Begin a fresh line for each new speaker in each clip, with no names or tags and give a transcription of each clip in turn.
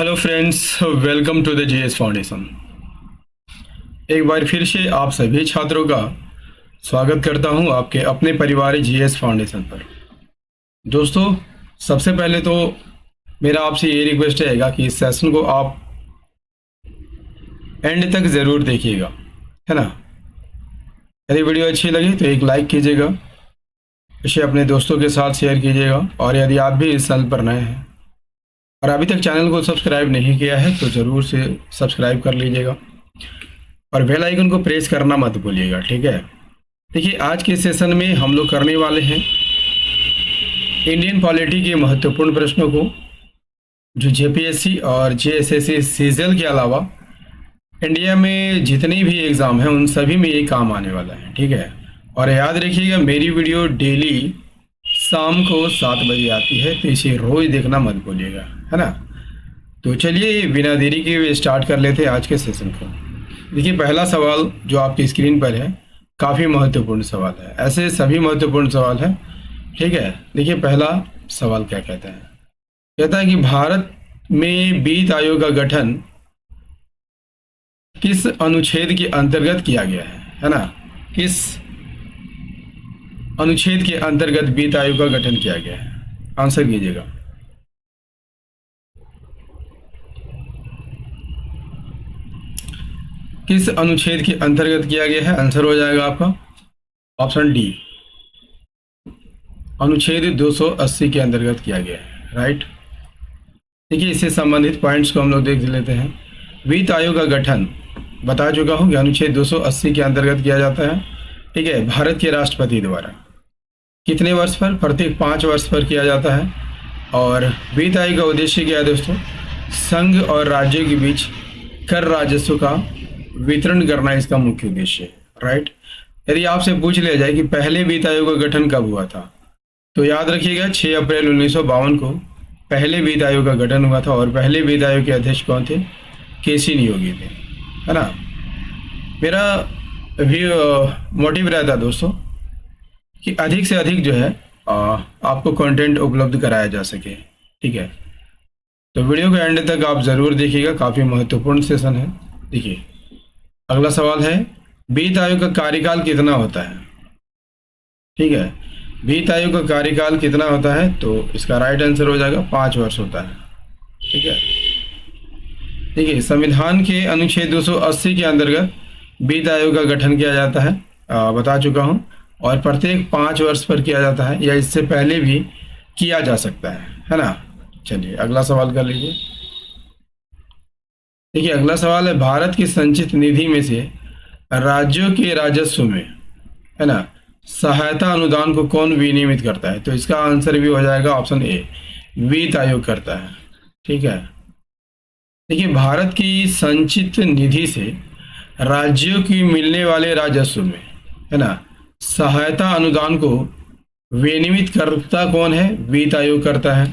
Hello friends, welcome to the GS foundation. एक बार फिर से आप सभी छात्रों का स्वागत करता हूं आपके अपने परिवार जीएस फाउंडेशन पर। दोस्तों, सबसे पहले तो मेरा आपसे ये रिक्वेस्ट रहेगा कि इस सेशन को आप एंड तक ज़रूर देखिएगा, है ना। यदि वीडियो अच्छी लगी तो एक लाइक कीजिएगा, इसे अपने दोस्तों के साथ शेयर कीजिएगा, और यदि आप भी इस चैनल पर नए हैं और अभी तक चैनल को सब्सक्राइब नहीं किया है तो ज़रूर से सब्सक्राइब कर लीजिएगा और बेल आइकन को प्रेस करना मत भूलिएगा, ठीक है। देखिए, आज के सेशन में हम लोग करने वाले हैं इंडियन पॉलिटी के महत्वपूर्ण प्रश्नों को, जो जेपीएससी और जेएसएससी सीजीएल के अलावा इंडिया में जितने भी एग्ज़ाम हैं उन सभी में ये काम आने वाला है, ठीक है। और याद रखिएगा, मेरी वीडियो डेली शाम को 7 बजे आती है, तो इसे रोज़ देखना मत भूलिएगा, है ना। तो चलिए बिना देरी के स्टार्ट कर लेते हैं आज के सेशन को। देखिए, पहला सवाल जो आपकी स्क्रीन पर है काफ़ी महत्वपूर्ण सवाल है, ऐसे सभी महत्वपूर्ण सवाल है, ठीक है। देखिए, पहला सवाल क्या कहता है। कहता है कि भारत में वित्त आयोग का गठन किस अनुच्छेद के अंतर्गत किया गया है ना। किस अनुच्छेद के अंतर्गत वित्त आयोग का गठन किया गया है, आंसर कीजिएगा। किस अनुच्छेद के अंतर्गत किया गया है, आंसर हो जाएगा आपका ऑप्शन डी, अनुच्छेद 280 के अंतर्गत किया गया है, राइट। देखिए, इससे संबंधित पॉइंट्स को हम लोग देख लेते हैं। वित्त आयोग का गठन बता चुका हूँ कि अनुच्छेद 280 के अंतर्गत किया जाता है, ठीक है। भारत के राष्ट्रपति द्वारा कितने वर्ष पर, प्रत्येक 5 वर्ष पर किया जाता है। और वित्त आयोग का उद्देश्य क्या है दोस्तों, संघ और राज्यों के बीच कर राजस्व का वितरण करना इसका मुख्य उद्देश्य है, राइट। यदि आपसे पूछ लिया जाए कि पहले वित्त आयोग का गठन कब हुआ था, तो याद रखिएगा 6 अप्रैल 1952 को पहले वित्त आयोग का गठन हुआ था। और पहले वित्त आयोग के अध्यक्ष कौन थे, केसी नियोगी थे, है ना। मेरा भी मोटिव रहता दोस्तों कि अधिक से अधिक जो है आपको कंटेंट उपलब्ध कराया जा सके, ठीक है। तो वीडियो के एंड तक आप ज़रूर देखिएगा, काफ़ी महत्वपूर्ण सेशन है। देखिए, अगला सवाल है, वित्त आयोग का कार्यकाल कितना होता है, ठीक है। वित्त आयोग का कार्यकाल कितना होता है, तो इसका राइट आंसर हो जाएगा 5 वर्ष होता है, ठीक है। देखिए, संविधान के अनुच्छेद 280 के अंतर्गत वित्त आयोग का गठन किया जाता है, बता चुका हूँ। और प्रत्येक 5 वर्ष पर किया जाता है, या इससे पहले भी किया जा सकता है ना। चलिए अगला सवाल कर लीजिए। देखिए, अगला सवाल है, भारत की संचित निधि में से राज्यों के राजस्व में, है ना, सहायता अनुदान को कौन विनियमित करता है, तो इसका आंसर भी हो जाएगा ऑप्शन ए, वित्त आयोग करता है, ठीक है। देखिए, भारत की संचित निधि से राज्यों की मिलने वाले राजस्व में, है ना, सहायता अनुदान को विनियमित करता कौन है, वित्त आयोग करता है,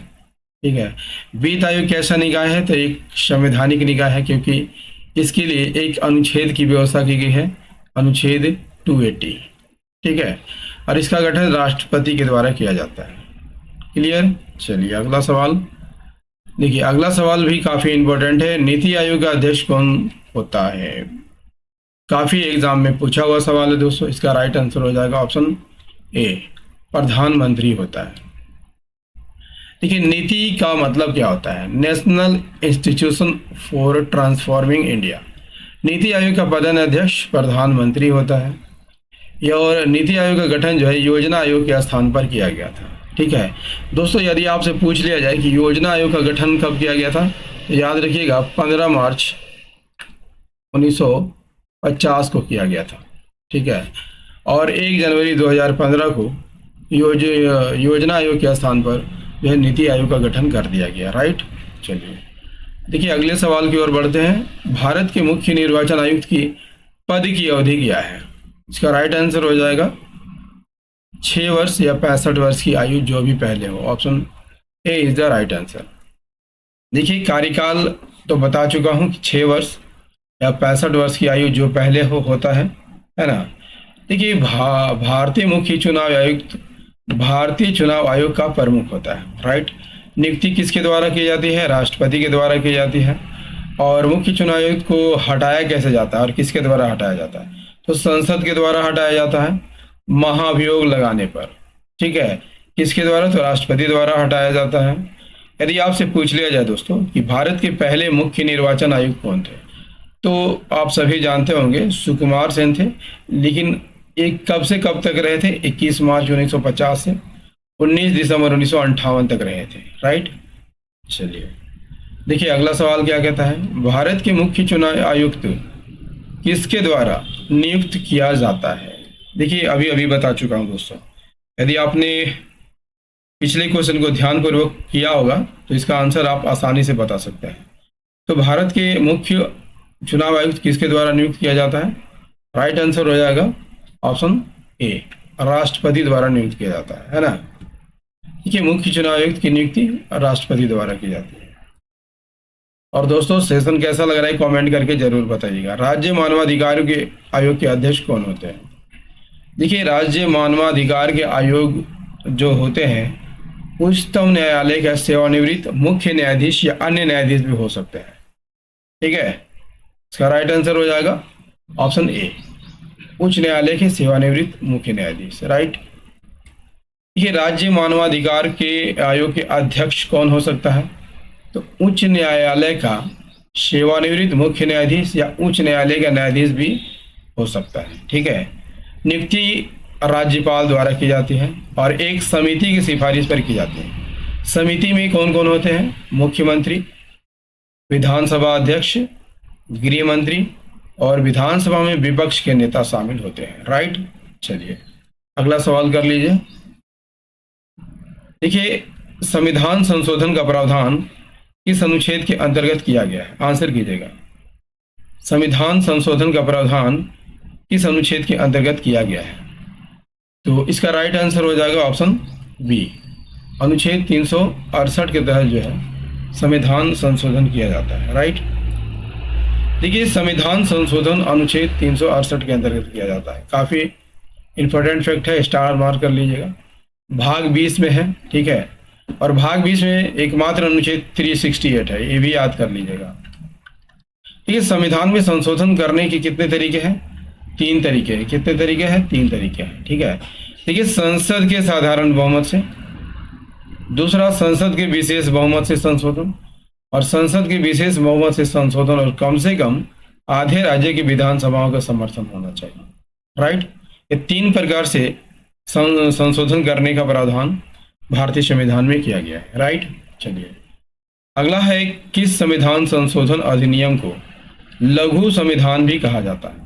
ठीक है। वित्त आयोग कैसा निकाय है, तो एक संवैधानिक निकाय है, क्योंकि इसके लिए एक अनुच्छेद की व्यवस्था की गई है, अनुच्छेद 280, ठीक है। और इसका गठन राष्ट्रपति के द्वारा किया जाता है। क्लियर। चलिए अगला सवाल। देखिए, अगला सवाल भी काफ़ी इंपॉर्टेंट है, नीति आयोग का अध्यक्ष कौन होता है, काफ़ी एग्जाम में पूछा हुआ सवाल है दोस्तों। इसका राइट आंसर हो जाएगा ऑप्शन ए, प्रधानमंत्री होता है। देखिए, नीति का मतलब क्या होता है, national institution for transforming India. NITI Aayog का प्रधानाध्यक्ष प्रधानमंत्री होता है। यह और नीति आयोग का गठन जो है योजना आयोग के स्थान पर किया गया था, ठीक है दोस्तों। यदि आपसे पूछ लिया जाए कि योजना आयोग का गठन कब किया गया था, तो याद रखिएगा 15 मार्च 1950 को किया गया था, ठीक है। और 1 जनवरी 2015 को योजना आयोग के स्थान पर जो है नीति आयोग का गठन कर दिया गया, राइट। चलिए देखिए, अगले सवाल की ओर बढ़ते हैं। भारत के मुख्य निर्वाचन आयुक्त की पद की अवधि क्या है, इसका राइट आंसर हो जाएगा 6 वर्ष या 65 वर्ष की आयु, जो भी पहले हो। Option A is the right answer. देखिए, कार्यकाल तो बता चुका हूँ कि 6 वर्ष या 65 वर्ष की आयु जो पहले होता है ना। देखिए, भारतीय मुख्य चुनाव आयुक्त भारतीय चुनाव आयोग का प्रमुख होता है, राइट। नियुक्ति किसके द्वारा की जाती है? राष्ट्रपति के द्वारा की जाती है। और मुख्य चुनाव आयुक्त को हटाया कैसे जाता है और किसके द्वारा हटाया जाता है? तो संसद के द्वारा हटाया जाता है महाभियोग लगाने पर। ठीक है, किसके द्वारा? तो राष्ट्रपति द्वारा हटाया जाता है। यदि आपसे पूछ लिया जाए दोस्तों कि भारत के पहले मुख्य निर्वाचन आयुक्त कौन थे, तो आप सभी जानते होंगे सुकुमार सेन थे। लेकिन एक कब से कब तक रहे थे? 21 मार्च 1950 से 19 दिसंबर 1958 तक रहे थे। राइट, चलिए देखिए अगला सवाल क्या कहता है। भारत के मुख्य चुनाव आयुक्त किसके द्वारा नियुक्त किया जाता है? देखिए अभी अभी बता चुका हूं दोस्तों। यदि आपने पिछले क्वेश्चन को ध्यानपूर्वक किया होगा तो इसका आंसर आप आसानी से बता सकते हैं। तो भारत के मुख्य चुनाव आयुक्त किसके द्वारा नियुक्त किया जाता है? राइट आंसर हो जाएगा ऑप्शन ए, राष्ट्रपति द्वारा नियुक्त किया जाता है ना। देखिए मुख्य चुनाव आयुक्त की नियुक्ति राष्ट्रपति द्वारा की जाती है। और दोस्तों सेशन कैसा लग रहा है कमेंट करके जरूर बताइएगा। राज्य मानवाधिकार के आयोग के अध्यक्ष कौन होते हैं? देखिए राज्य मानवाधिकार के आयोग जो होते हैं उच्चतम न्यायालय का सेवानिवृत्त मुख्य न्यायाधीश या अन्य न्यायाधीश भी हो सकते हैं। ठीक है, इसका राइट आंसर हो जाएगा ऑप्शन ए, उच्च न्यायालय के सेवानिवृत्त मुख्य न्यायाधीश। राइट, ये राज्य मानवाधिकार के आयोग के अध्यक्ष कौन हो सकता है? तो उच्च न्यायालय का सेवानिवृत्त मुख्य न्यायाधीश या उच्च न्यायालय का न्यायाधीश भी हो सकता है। ठीक है, नियुक्ति राज्यपाल द्वारा की जाती है और एक समिति की सिफारिश पर की जाती है। समिति में कौन कौन होते हैं? मुख्यमंत्री, विधानसभा अध्यक्ष, गृह मंत्री और विधानसभा में विपक्ष के नेता शामिल होते हैं। राइट, चलिए अगला सवाल कर लीजिए। देखिए संविधान संशोधन का प्रावधान किस अनुच्छेद के अंतर्गत किया गया है? आंसर कीजिएगा। संविधान संशोधन का प्रावधान किस अनुच्छेद के अंतर्गत किया गया है? तो इसका राइट आंसर हो जाएगा ऑप्शन बी, अनुच्छेद 368 के तहत जो है संविधान संशोधन किया जाता है। राइट, देखिए संविधान संशोधन अनुच्छेद 368 के अंतर्गत किया जाता है। काफ़ी इंपॉर्टेंट फैक्ट है, स्टार मार्क कर लीजिएगा। भाग 20 में है। ठीक है, और भाग 20 में एकमात्र अनुच्छेद 368 है, ये भी याद कर लीजिएगा। ठीक है, संविधान में संशोधन करने के कितने तरीके हैं? 3 तरीके हैं। कितने तरीके हैं? 3 तरीके हैं। ठीक है, देखिए संसद के साधारण बहुमत से, दूसरा संसद के विशेष बहुमत से संशोधन, और संसद के विशेष बहुमत से संशोधन और कम से कम आधे राज्य की विधानसभाओं का समर्थन होना चाहिए। राइट, ये 3 प्रकार से संशोधन करने का प्रावधान भारतीय संविधान में किया गया है। राइट, चलिए अगला है, किस संविधान संशोधन अधिनियम को लघु संविधान भी कहा जाता है?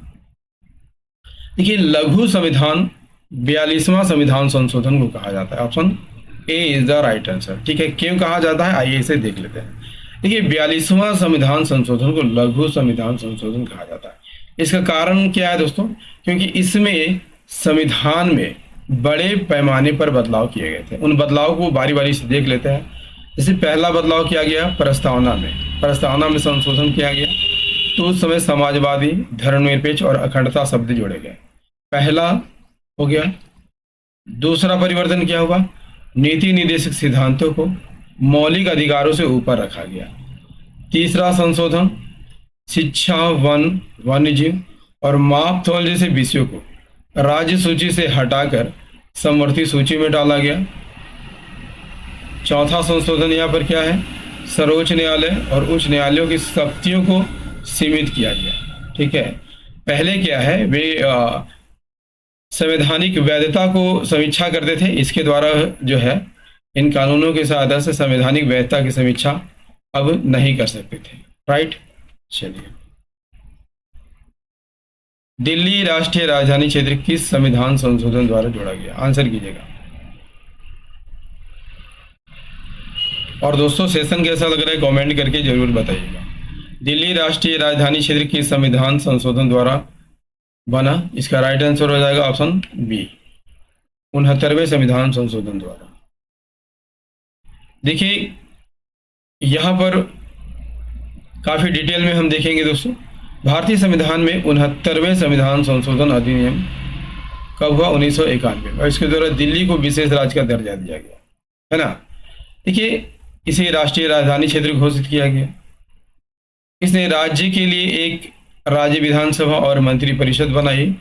देखिए लघु संविधान 42वां संविधान संशोधन को कहा जाता है। Option A is the right answer. ठीक है, क्यों कहा जाता है आइए इसे देख लेते हैं। देखिए 42वां संविधान संशोधन को लघु संविधान संशोधन कहा जाता है। इसका कारण क्या है दोस्तों? क्योंकि इसमें संविधान में बड़े पैमाने पर बदलाव किए गए थे। उन बदलाव को बारी बारी से देख लेते हैं। जैसे पहला बदलाव किया गया प्रस्तावना में संशोधन किया गया। तो उस समय समाजवादी, धर्मनिरपेक्ष और अखंडता शब्द जोड़े गए। पहला हो गया। दूसरा परिवर्तन क्या हुआ? नीति निर्देशक सिद्धांतों को मौलिक अधिकारों से ऊपर रखा गया। तीसरा संशोधन, शिक्षा, वन, वन्यजीव और माप तौल जैसे विषयों को राज्य सूची से हटाकर समवर्ती सूची में डाला गया। चौथा संशोधन यहाँ पर क्या है? सर्वोच्च न्यायालय और उच्च न्यायालयों की शक्तियों को सीमित किया गया। ठीक है, पहले क्या है, वे संवैधानिक वैधता को समीक्षा करते थे। इसके द्वारा जो है इन कानूनों की सहायता से संवैधानिक वैधता की समीक्षा अब नहीं कर सकते थे। राइट, चलिए दिल्ली राष्ट्रीय राजधानी क्षेत्र किस संविधान संशोधन द्वारा जोड़ा गया? आंसर कीजिएगा। और दोस्तों सेशन कैसा लग रहा है कमेंट करके जरूर बताइएगा। दिल्ली राष्ट्रीय राजधानी क्षेत्र किस संविधान संशोधन द्वारा बना? इसका राइट आंसर हो जाएगा ऑप्शन बी, 69वें संविधान संशोधन द्वारा। देखिए यहाँ पर काफी डिटेल में हम देखेंगे दोस्तों। भारतीय संविधान में 69वें संविधान संशोधन अधिनियम कब हुआ? 1991 और इसके द्वारा दिल्ली को विशेष राज्य का दर्जा दिया गया है ना। देखिए इसे राष्ट्रीय राजधानी क्षेत्र घोषित किया गया। इसने राज्य के लिए एक राज्य विधानसभा और मंत्री परिषद बनाई।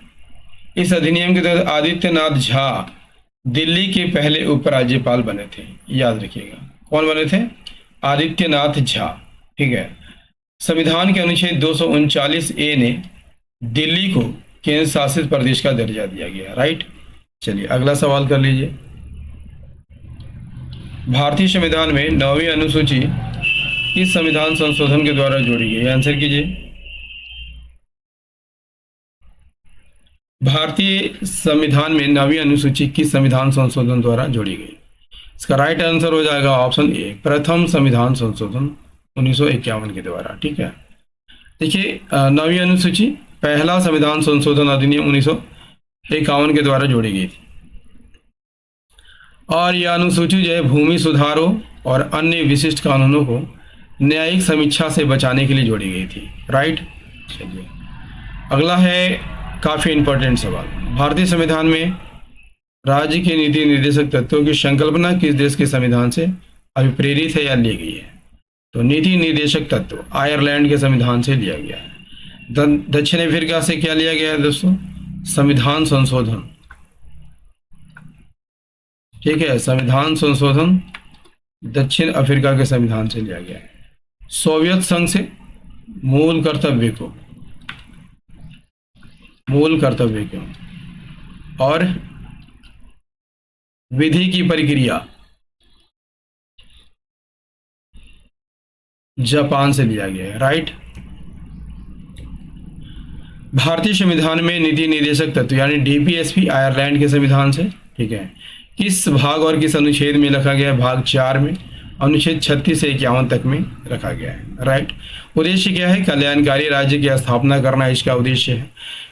इस अधिनियम के तहत आदित्यनाथ झा दिल्ली के पहले उपराज्यपाल बने थे। याद रखिएगा, कौन बने थे? आदित्यनाथ झा। ठीक है। संविधान के अनुच्छेद 239A ने दिल्ली को केंद्र शासित प्रदेश का दर्जा दिया गया। राइट। चलिए अगला सवाल कर लीजिए। भारतीय संविधान में 9वीं अनुसूची किस संविधान संशोधन के द्वारा जोड़ी गई? आंसर कीजिए। भारतीय संविधान में 9वीं अनुसूची किस संविधान संशोधन द्वारा जोड़ी गई? इसका राइट आंसर हो जाएगा ऑप्शन ए, प्रथम संविधान संशोधन 1951 के द्वारा। ठीक है। देखिए 9वीं अनुसूची पहला संविधान संशोधन अधिनियम 1951 के द्वारा जोड़ी गई थी और यह अनुसूची जो है भूमि सुधारों और अन्य विशिष्ट कानूनों को न्यायिक समीक्षा से बचाने के लिए जोड़ी गई थी। राइट। चलिए अगला है काफी इंपॉर्टेंट सवाल। भारतीय संविधान में राज्य के नीति निर्देशक तत्वों की संकल्पना किस देश के संविधान से अभिप्रेरित है या ली गई है? तो नीति निर्देशक तत्व आयरलैंड के संविधान से लिया गया है। दक्षिण अफ्रीका से क्या लिया गया है दोस्तों? संविधान संशोधन। ठीक है, संविधान संशोधन दक्षिण अफ्रीका के संविधान से लिया गया है। सोवियत संघ से मूल कर्तव्य को और विधि की प्रक्रिया जापान से लिया गया है। राइट। भारतीय संविधान में नीति निर्देशक तत्व यानी डीपीएसपी आयरलैंड के संविधान से, ठीक है, किस भाग और किस अनुच्छेद में रखा गया है? भाग 4 में, अनुच्छेद 36 से 51 तक में रखा गया है। राइट। उद्देश्य क्या है? कल्याणकारी राज्य की स्थापना करना इसका उद्देश्य है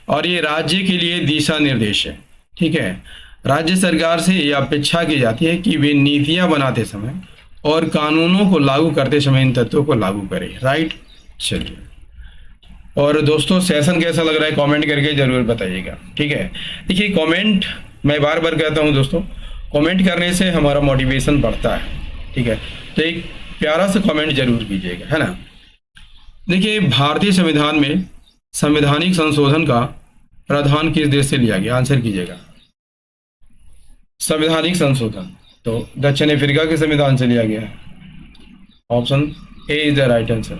और ये राज्य के लिए दिशा निर्देश है। ठीक है। राज्य सरकार से यह अपेक्षा की जाती है कि वे नीतियां बनाते समय और कानूनों को लागू करते समय इन तत्वों को लागू करें। राइट। चलिए, और दोस्तों सेशन कैसा लग रहा है कमेंट करके जरूर बताइएगा। ठीक है। देखिए कमेंट मैं बार बार कहता हूं दोस्तों, कमेंट करने से हमारा मोटिवेशन बढ़ता है। ठीक है, तो एक प्यारा सा कमेंट जरूर कीजिएगा, है ना। देखिए भारतीय संविधान में संवैधानिक संशोधन का प्रावधान किस देश से लिया गया? आंसर कीजिएगा। संवैधानिक संशोधन तो दक्षिण अफ्रीका के संविधान से लिया गया है। Option A is the right answer.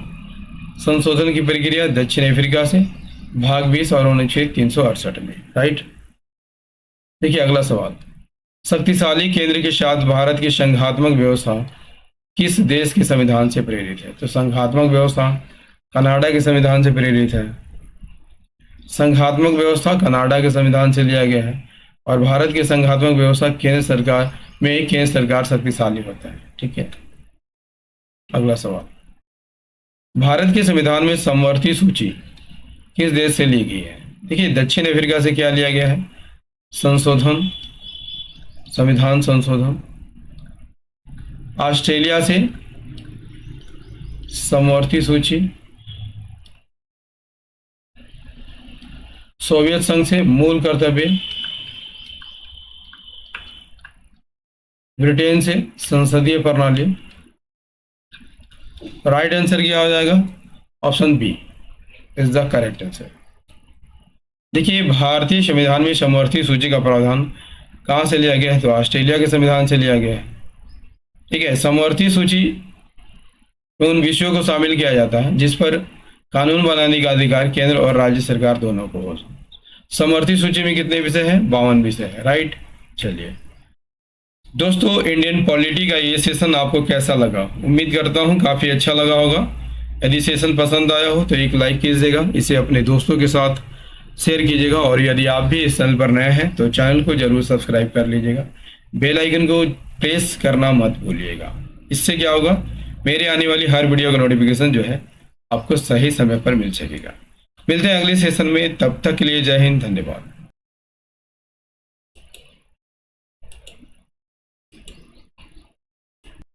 संशोधन की प्रक्रिया दक्षिण अफ्रीका से, भाग 20 और अनुच्छेद 368 में। राइट। देखिए अगला सवाल, शक्तिशाली केंद्र के साथ भारत की संघात्मक व्यवस्था किस देश के संविधान से प्रेरित है? तो संघात्मक व्यवस्था कनाडा के संविधान से प्रेरित है। संघात्मक व्यवस्था कनाडा के संविधान से लिया गया है और भारत की संघात्मक व्यवस्था केंद्र सरकार शक्तिशाली होता है। ठीक है। अगला सवाल, भारत के संविधान में समवर्ती सूची किस देश से ली गई है? देखिए दक्षिण अफ्रीका से क्या लिया गया है? संविधान संशोधन। ऑस्ट्रेलिया से समवर्ती सूची, सोवियत संघ से मूल कर्तव्य, ब्रिटेन से संसदीय प्रणाली। राइट आंसर क्या हो जाएगा? Option B is the correct answer. देखिए भारतीय संविधान में समवर्ती सूची का प्रावधान कहाँ से लिया गया है? तो ऑस्ट्रेलिया के संविधान से लिया गया है। ठीक है। समवर्ती सूची में उन विषयों को शामिल किया जाता है जिस पर कानून बनाने का अधिकार केंद्र और राज्य सरकार दोनों को हो। समवर्ती सूची में कितने विषय हैं? 52 विषय है। राइट। चलिए दोस्तों, इंडियन पॉलिटी का ये सेशन आपको कैसा लगा? उम्मीद करता हूँ काफ़ी अच्छा लगा होगा। यदि सेशन पसंद आया हो तो एक लाइक कीजिएगा, इसे अपने दोस्तों के साथ शेयर कीजिएगा और यदि आप भी इस चैनल पर नए हैं तो चैनल को जरूर सब्सक्राइब कर लीजिएगा। बेल आइकन को प्रेस करना मत भूलिएगा। इससे क्या होगा? मेरे आने वाली हर वीडियो का नोटिफिकेशन जो है आपको सही समय पर मिल सकेगा। मिलते हैं अगले सेशन में, तब तक के लिए जय हिंद, धन्यवाद।